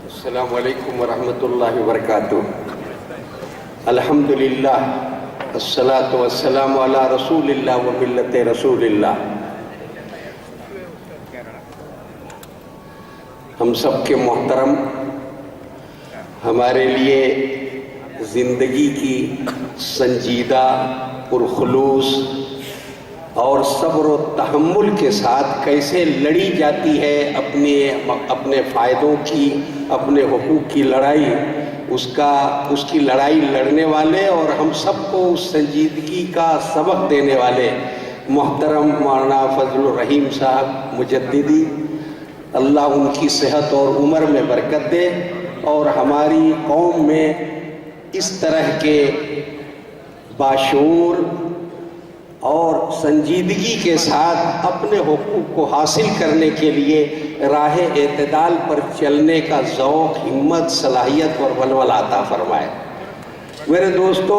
السلام علیکم ورحمۃ اللہ وبرکاتہ۔ الحمدللہ الصلاۃ والسلام علی رسول اللہ و ملت رسول اللہ۔ ہم سب کے محترم، ہمارے لیے زندگی کی سنجیدہ پرخلوص اور صبر و تحمل کے ساتھ کیسے لڑی جاتی ہے اپنے فائدوں کی، اپنے حقوق کی لڑائی، اس کی لڑائی لڑنے والے اور ہم سب کو اس سنجیدگی کا سبق دینے والے محترم مولانا فضل الرحیم صاحب مجددی، اللہ ان کی صحت اور عمر میں برکت دے اور ہماری قوم میں اس طرح کے باشعور اور سنجیدگی کے ساتھ اپنے حقوق کو حاصل کرنے کے لیے راہ اعتدال پر چلنے کا ذوق، ہمت، صلاحیت اور ولولہ عطا فرمائے۔ میرے دوستو،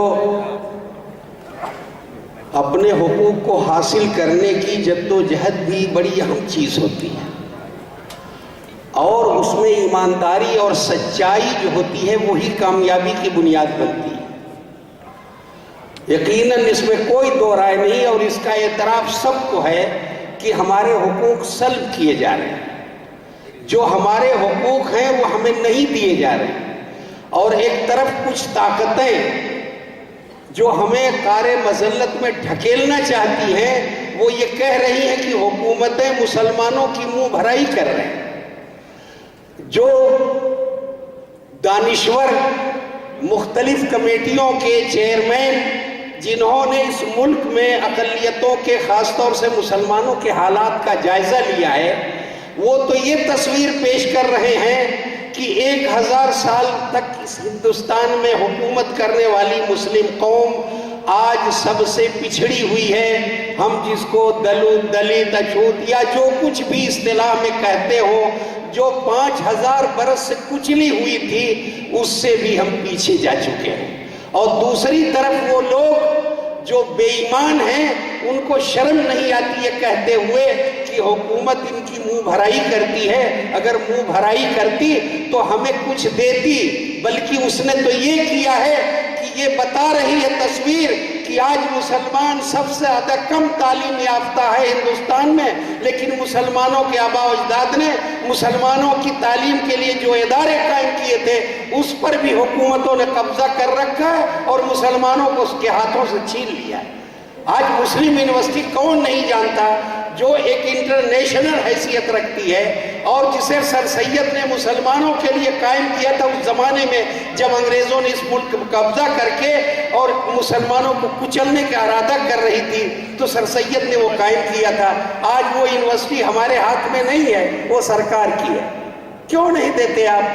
اپنے حقوق کو حاصل کرنے کی جدوجہد بھی بڑی اہم چیز ہوتی ہے اور اس میں ایمانداری اور سچائی جو ہوتی ہے وہی کامیابی کی بنیاد بنتی ہے۔ یقیناً اس میں کوئی دو رائے نہیں اور اس کا اعتراف سب کو ہے کہ ہمارے حقوق سلب کیے جا رہے ہیں، جو ہمارے حقوق ہیں وہ ہمیں نہیں دیے جا رہے، اور ایک طرف کچھ طاقتیں جو ہمیں کار مذلت میں ڈھکیلنا چاہتی ہیں وہ یہ کہہ رہی ہیں کہ حکومتیں مسلمانوں کی منہ بھرائی کر رہے ہیں۔ جو دانشور مختلف کمیٹیوں کے چیئرمین جنہوں نے اس ملک میں اقلیتوں کے، خاص طور سے مسلمانوں کے حالات کا جائزہ لیا ہے، وہ تو یہ تصویر پیش کر رہے ہیں کہ 1000 سال تک اس ہندوستان میں حکومت کرنے والی مسلم قوم آج سب سے پچھڑی ہوئی ہے۔ ہم جس کو دلت، اچھوت یا جو کچھ بھی اصطلاح میں کہتے ہو، جو 5000 برس سے کچلی ہوئی تھی اس سے بھی ہم پیچھے جا چکے ہیں۔ اور دوسری طرف وہ لوگ جو بے ایمان ہیں ان کو شرم نہیں آتی یہ کہتے ہوئے کہ حکومت ان کی منہ بھرائی کرتی ہے۔ اگر منہ بھرائی کرتی تو ہمیں کچھ دیتی، بلکہ اس نے تو یہ کیا ہے کہ یہ بتا رہی ہے تصویر کہ آج مسلمان سب سے زیادہ کم تعلیم یافتہ ہے ہندوستان میں، لیکن مسلمانوں کے آباء و اجداد نے مسلمانوں کی تعلیم کے لیے جو ادارے قائم کیے تھے اس پر بھی حکومتوں نے قبضہ کر رکھا ہے اور مسلمانوں کو اس کے ہاتھوں سے چھین لیا ہے۔ آج مسلم یونیورسٹی کون نہیں جانتا جو ایک انٹرنیشنل حیثیت رکھتی ہے اور جسے سر سید نے مسلمانوں کے لیے قائم کیا تھا اس زمانے میں جب انگریزوں نے اس ملک پر قبضہ کر کے اور مسلمانوں کو کچلنے کا ارادہ کر رہی تھی تو سر سید نے وہ قائم کیا تھا۔ آج وہ یونیورسٹی ہمارے ہاتھ میں نہیں ہے، وہ سرکار کی ہے۔ کیوں نہیں دیتے آپ؟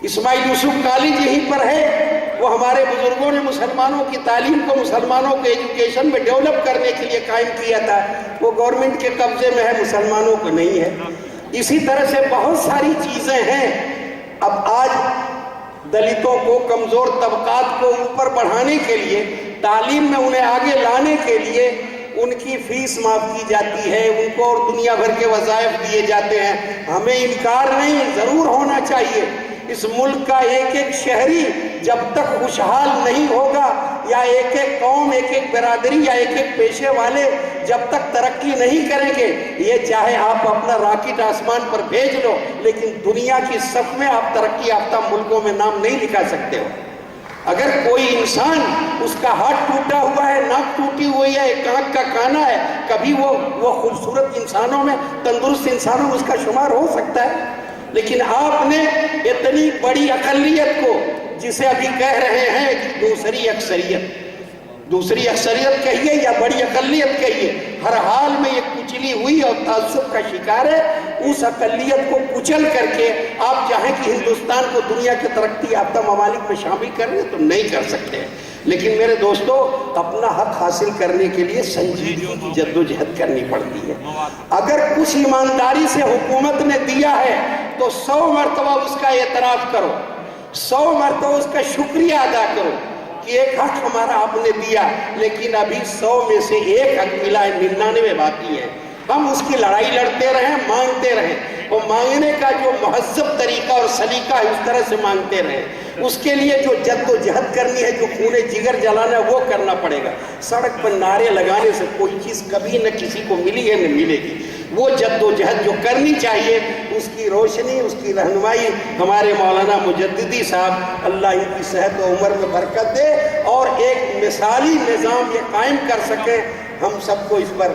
اسماعیل یوسف کالج یہیں پر ہے، وہ ہمارے بزرگوں نے مسلمانوں کی تعلیم کو، مسلمانوں کے ایجوکیشن میں ڈیولپ کرنے کے لیے قائم کیا تھا، وہ گورنمنٹ کے قبضے میں ہے، مسلمانوں کو نہیں ہے۔ اسی طرح سے بہت ساری چیزیں ہیں۔ اب آج دلتوں کو، کمزور طبقات کو اوپر بڑھانے کے لیے، تعلیم میں انہیں آگے لانے کے لیے ان کی فیس معاف کی جاتی ہے، ان کو اور دنیا بھر کے وظائف دیے جاتے ہیں۔ ہمیں انکار نہیں، ضرور ہونا چاہیے۔ اس ملک کا ایک ایک شہری جب تک خوشحال نہیں ہوگا، یا ایک ایک قوم، ایک ایک برادری یا ایک ایک پیشے والے جب تک ترقی نہیں کریں گے، یہ چاہے آپ اپنا راکٹ آسمان پر بھیج لو لیکن دنیا کی صف میں آپ ترقی یافتہ ملکوں میں نام نہیں لکھا سکتے ہو۔ اگر کوئی انسان، اس کا ہاتھ ٹوٹا ہوا ہے، ناک ٹوٹی ہوئی ہے، ایک آنکھ کا کانا ہے، کبھی وہ خوبصورت انسانوں میں، تندرست انسانوں میں اس کا شمار ہو سکتا ہے۔ لیکن آپ نے اتنی بڑی اقلیت کو، جسے ابھی کہہ رہے ہیں کہ دوسری اکثریت کہیے یا بڑی اقلیت کہیے، ہر حال میں یہ کچلی ہوئی اور تعصب کا شکار ہے۔ اس اقلیت کو کچل کر کے آپ چاہیں کہ ہندوستان کو دنیا کے ترقی یافتہ ممالک میں شامل کریں تو نہیں کر سکتے۔ لیکن میرے دوستو، اپنا حق حاصل کرنے کے لیے سنجیدگی کی جدوجہد کرنی پڑتی ہے۔ اگر کچھ ایمانداری سے حکومت نے دیا ہے تو 100 مرتبہ اس کا اعتراف کرو، 100 مرتبہ اس کا شکریہ ادا کرو کہ ایک حق ہمارا آپ نے دیا، لیکن ابھی 100 میں سے ایک حق ملا ہے، 99 باقی ہے۔ ہم اس کی لڑائی لڑتے رہیں، مانگتے رہیں، وہ مانگنے کا جو مہذب طریقہ سلیقہ ہے اس طرح سے مانگتے رہیں۔ اس کے لیے جو جد و جہد کرنی ہے، جو خون جگر جلانا ہے، وہ کرنا پڑے گا۔ سڑک پر نعرے لگانے سے کوئی چیز کبھی نہ کسی کو ملی ہے نہ ملے گی۔ وہ جد و جہد جو کرنی چاہیے، اس کی روشنی، اس کی رہنمائی ہمارے مولانا مجددی صاحب اللہ ان کی صحت و عمر میں برکت دے اور ایک مثالی نظام یہ قائم کر سکیں۔ ہم سب کو اس پر